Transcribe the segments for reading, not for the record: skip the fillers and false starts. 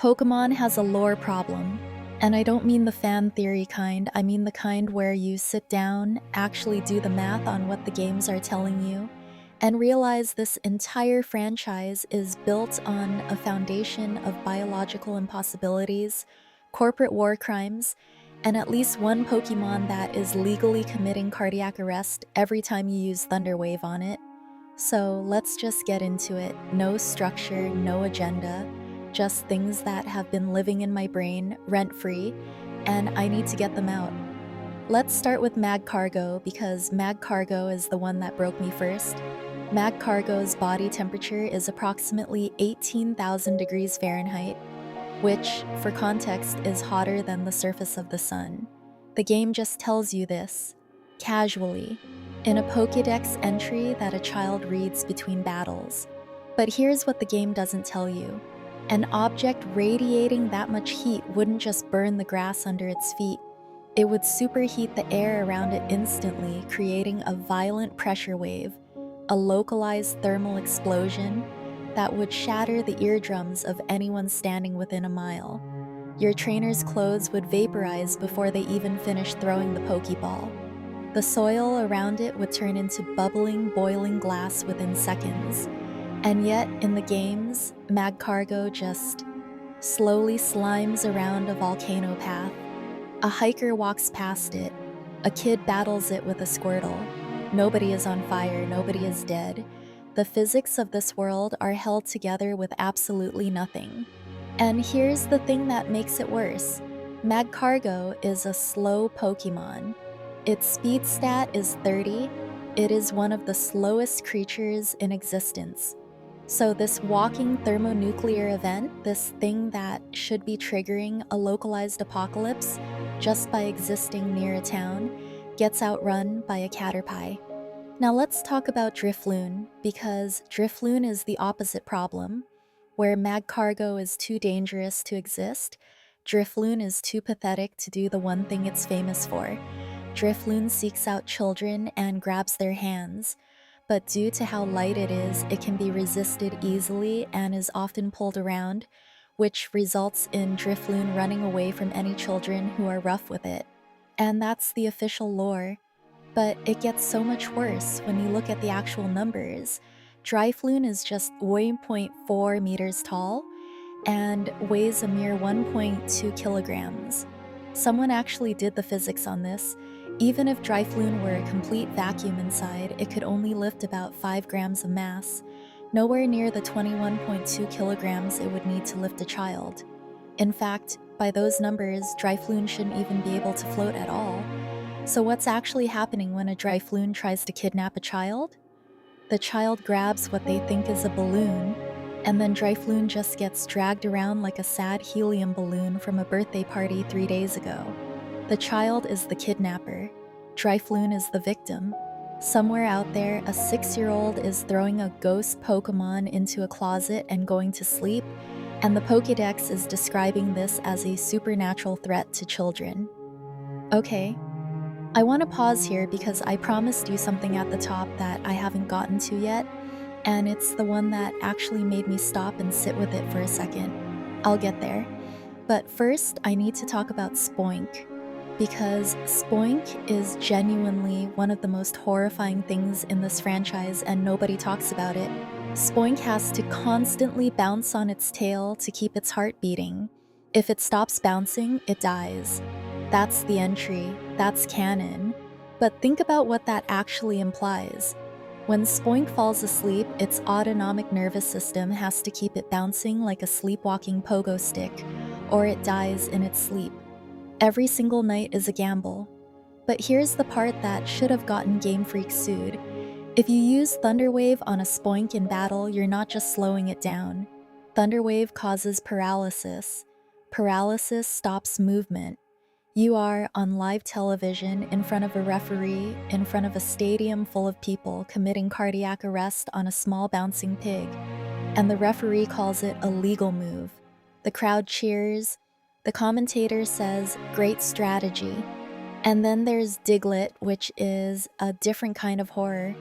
Pokemon has a lore problem. And I don't mean the fan theory kind, I mean the kind where you sit down, actually do the math on what the games are telling you, and realize this entire franchise is built on a foundation of biological impossibilities, corporate war crimes, and at least one Pokemon that is legally committing cardiac arrest every time you use Thunder Wave on it. So let's just get into it. No structure, no agenda, just things that have been living in my brain rent-free, and I need to get them out. Let's start with Magcargo because Magcargo is the one that broke me first. Magcargo's body temperature is approximately 18,000 degrees Fahrenheit, which, for context, is hotter than the surface of the sun. The game just tells you this, casually, in a Pokédex entry that a child reads between battles. But here's what the game doesn't tell you. An object radiating that much heat wouldn't just burn the grass under its feet. It would superheat the air around it instantly, creating a violent pressure wave, a localized thermal explosion that would shatter the eardrums of anyone standing within a mile. Your trainer's clothes would vaporize before they even finished throwing the Pokeball. The soil around it would turn into bubbling, boiling glass within seconds. And yet, in the games, Magcargo just slowly slimes around a volcano path. A hiker walks past it. A kid battles it with a Squirtle. Nobody is on fire, nobody is dead. The physics of this world are held together with absolutely nothing. And here's the thing that makes it worse. Magcargo is a slow Pokemon. Its speed stat is 30. It is one of the slowest creatures in existence. So this walking thermonuclear event, this thing that should be triggering a localized apocalypse just by existing near a town, gets outrun by a Caterpie. Now let's talk about Drifloon, because Drifloon is the opposite problem. Where Magcargo is too dangerous to exist, Drifloon is too pathetic to do the one thing it's famous for. Drifloon seeks out children and grabs their hands, but due to how light it is, it can be resisted easily and is often pulled around, which results in Drifloon running away from any children who are rough with it. And that's the official lore. But it gets so much worse when you look at the actual numbers. Drifloon is just 1.4 meters tall and weighs a mere 1.2 kilograms. Someone actually did the physics on this. Even if Drifloon were a complete vacuum inside, it could only lift about 5 grams of mass, nowhere near the 21.2 kilograms it would need to lift a child. In fact, by those numbers, Drifloon shouldn't even be able to float at all. So what's actually happening when a Drifloon tries to kidnap a child? The child grabs what they think is a balloon, and then Drifloon just gets dragged around like a sad helium balloon from a birthday party 3 days ago. The child is the kidnapper. Drifloon is the victim. Somewhere out there, a 6-year-old is throwing a ghost Pokemon into a closet and going to sleep, and the Pokédex is describing this as a supernatural threat to children. Okay, I want to pause here because I promised you something at the top that I haven't gotten to yet, and it's the one that actually made me stop and sit with it for a second. I'll get there. But first, I need to talk about Spoink, because Spoink is genuinely one of the most horrifying things in this franchise and nobody talks about it. Spoink has to constantly bounce on its tail to keep its heart beating. If it stops bouncing, it dies. That's the entry, that's canon. But think about what that actually implies. When Spoink falls asleep, its autonomic nervous system has to keep it bouncing like a sleepwalking pogo stick, or it dies in its sleep. Every single night is a gamble. But here's the part that should have gotten Game Freak sued. If you use Thunder Wave on a Spoink in battle, you're not just slowing it down. Thunder Wave causes paralysis. Paralysis stops movement. You are on live television, in front of a referee, in front of a stadium full of people committing cardiac arrest on a small bouncing pig, and the referee calls it a legal move. The crowd cheers. The commentator says, "Great strategy." And then there's Diglett, which is a different kind of horror.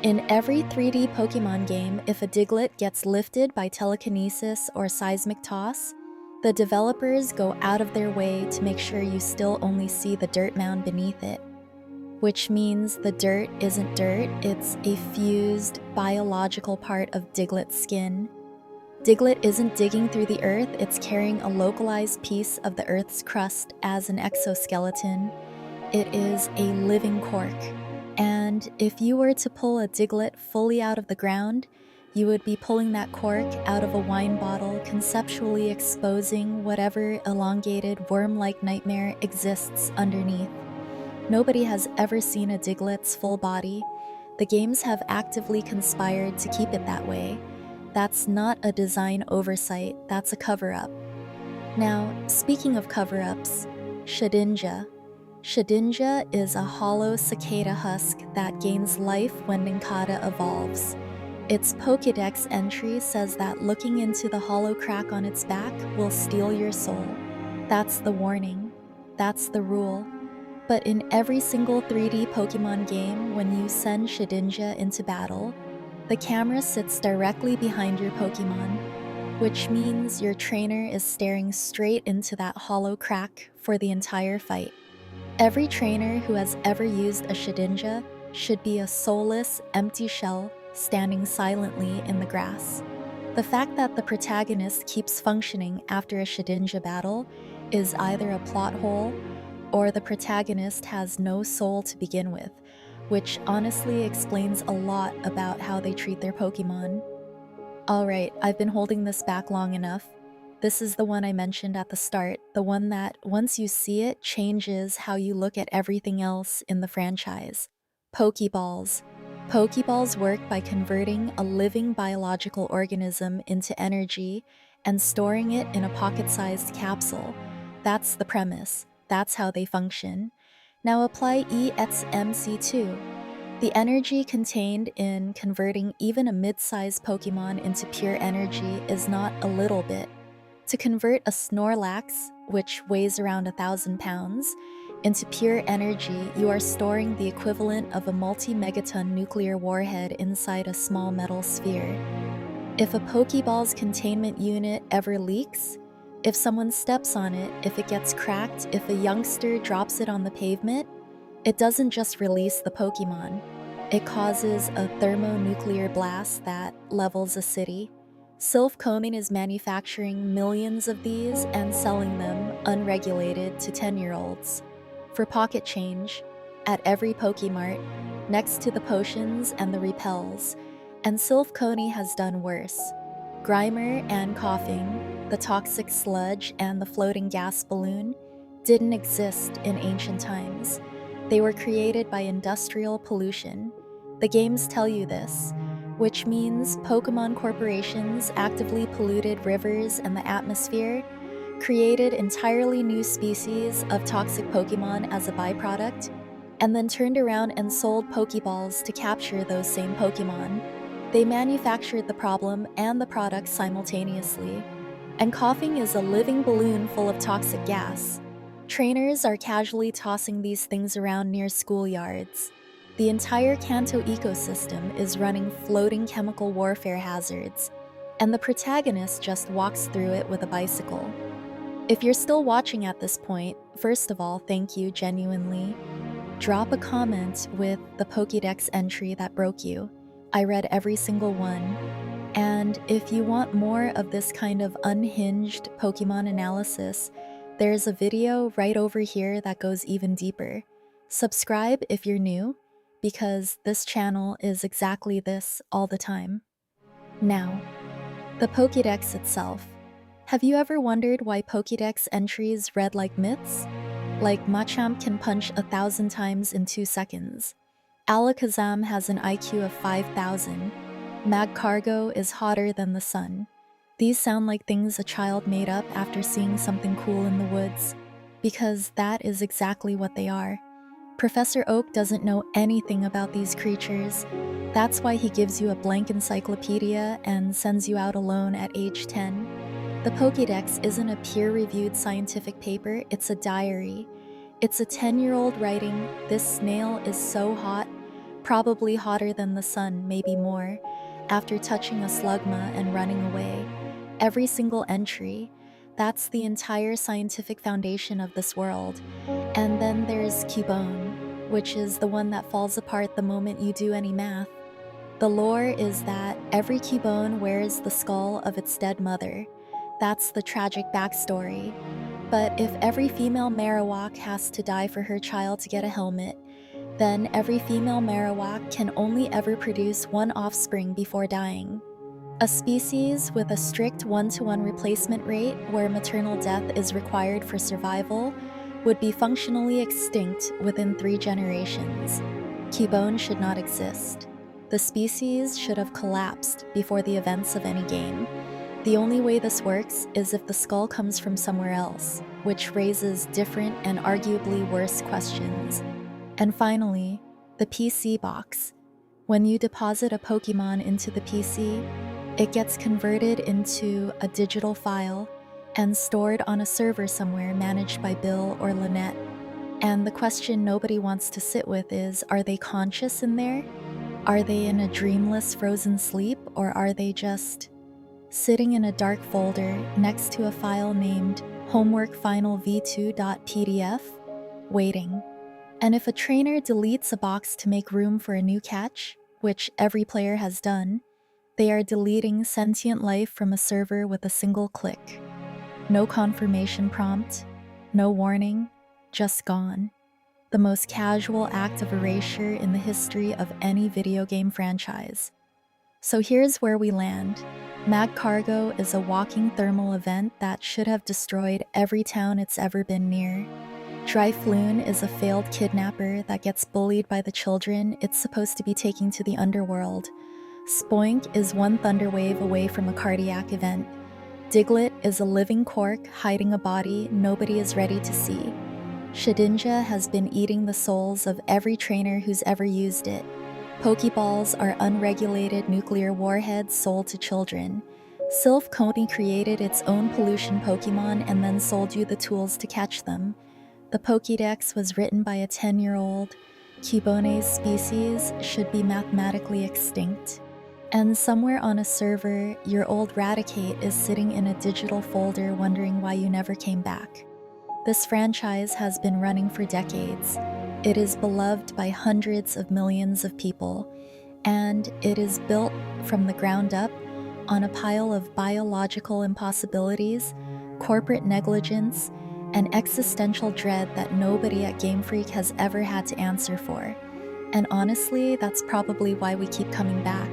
In every 3D Pokemon game, if a Diglett gets lifted by telekinesis or seismic toss, The developers go out of their way to make sure you still only see the dirt mound beneath it, which means the dirt isn't dirt, it's a fused, biological part of Diglett's skin. Diglett isn't digging through the earth, it's carrying a localized piece of the earth's crust as an exoskeleton. It is a living cork. And if you were to pull a Diglett fully out of the ground, you would be pulling that cork out of a wine bottle, conceptually exposing whatever elongated, worm-like nightmare exists underneath. Nobody has ever seen a Diglett's full body. The games have actively conspired to keep it that way. That's not a design oversight, that's a cover-up. Now, speaking of cover-ups, Shedinja. Shedinja is a hollow cicada husk that gains life when Ninkata evolves. Its Pokédex entry says that looking into the hollow crack on its back will steal your soul. That's the warning. That's the rule. But in every single 3D Pokemon game, when you send Shedinja into battle, the camera sits directly behind your Pokemon, which means your trainer is staring straight into that hollow crack for the entire fight. Every trainer who has ever used a Shedinja should be a soulless, empty shell standing silently in the grass. The fact that the protagonist keeps functioning after a Shedinja battle is either a plot hole or the protagonist has no soul to begin with, which honestly explains a lot about how they treat their Pokemon. Alright, I've been holding this back long enough. This is the one I mentioned at the start, the one that, once you see it, changes how you look at everything else in the franchise. Pokeballs. Pokeballs work by converting a living biological organism into energy and storing it in a pocket-sized capsule. That's the premise. That's how they function. Now apply EXMC2. The energy contained in converting even a mid-sized Pokemon into pure energy is not a little bit. To convert a Snorlax, which weighs around 1,000 pounds, into pure energy, you are storing the equivalent of a multi-megaton nuclear warhead inside a small metal sphere. If a Pokeball's containment unit ever leaks, if someone steps on it, if it gets cracked, if a youngster drops it on the pavement, it doesn't just release the Pokemon. It causes a thermonuclear blast that levels a city. Sylph Combing is manufacturing millions of these and selling them unregulated to 10-year-olds. For pocket change, at every Pokemart, next to the potions and the repels, and Sylph Coney has done worse. Grimer and Coughing, the toxic sludge and the floating gas balloon, didn't exist in ancient times. They were created by industrial pollution. The games tell you this, which means Pokemon corporations actively polluted rivers and the atmosphere, created entirely new species of toxic Pokemon as a byproduct, and then turned around and sold Pokeballs to capture those same Pokemon. They manufactured the problem and the product simultaneously. And Coughing is a living balloon full of toxic gas. Trainers are casually tossing these things around near schoolyards. The entire Kanto ecosystem is running floating chemical warfare hazards, and the protagonist just walks through it with a bicycle. If you're still watching at this point, first of all, thank you genuinely. Drop a comment with the Pokédex entry that broke you. I read every single one. And if you want more of this kind of unhinged Pokemon analysis, there's a video right over here that goes even deeper. Subscribe if you're new, because this channel is exactly this all the time. Now, the Pokédex itself. Have you ever wondered why Pokédex entries read like myths? Like Machamp can punch 1,000 times in 2 seconds. Alakazam has an IQ of 5,000. Magcargo is hotter than the sun. These sound like things a child made up after seeing something cool in the woods, because that is exactly what they are. Professor Oak doesn't know anything about these creatures. That's why he gives you a blank encyclopedia and sends you out alone at age 10. The Pokédex isn't a peer-reviewed scientific paper, it's a diary. It's a 10-year-old writing, "This snail is so hot, probably hotter than the sun, maybe more," after touching a slugma and running away. Every single entry. That's the entire scientific foundation of this world. And then there's Cubone, which is the one that falls apart the moment you do any math. The lore is that every Cubone wears the skull of its dead mother. That's the tragic backstory. But if every female Marowak has to die for her child to get a helmet, then every female Marowak can only ever produce one offspring before dying. A species with a strict 1-to-1 replacement rate where maternal death is required for survival would be functionally extinct within 3 generations. Cubone should not exist. The species should have collapsed before the events of any game. The only way this works is if the skull comes from somewhere else, which raises different and arguably worse questions. And finally, the PC box. When you deposit a Pokemon into the PC, it gets converted into a digital file and stored on a server somewhere managed by Bill or Lynette. And the question nobody wants to sit with is, are they conscious in there? Are they in a dreamless frozen sleep, or are they just sitting in a dark folder next to a file named homeworkfinalv2.pdf, waiting? And if a trainer deletes a box to make room for a new catch, which every player has done, they are deleting sentient life from a server with a single click. No confirmation prompt, no warning, just gone. The most casual act of erasure in the history of any video game franchise. So here's where we land. Mag Cargo is a walking thermal event that should have destroyed every town it's ever been near. Dryfloon is a failed kidnapper that gets bullied by the children it's supposed to be taking to the underworld. Spoink is one thunderwave away from a cardiac event. Diglett is a living cork hiding a body nobody is ready to see. Shedinja has been eating the souls of every trainer who's ever used it. Pokeballs are unregulated nuclear warheads sold to children. Sylph Coney created its own pollution Pokemon and then sold you the tools to catch them. The Pokédex was written by a 10-year-old. Cubone's species should be mathematically extinct. And somewhere on a server, your old Raticate is sitting in a digital folder wondering why you never came back. This franchise has been running for decades. It is beloved by hundreds of millions of people, and it is built from the ground up on a pile of biological impossibilities, corporate negligence, and existential dread that nobody at Game Freak has ever had to answer for. And honestly, that's probably why we keep coming back.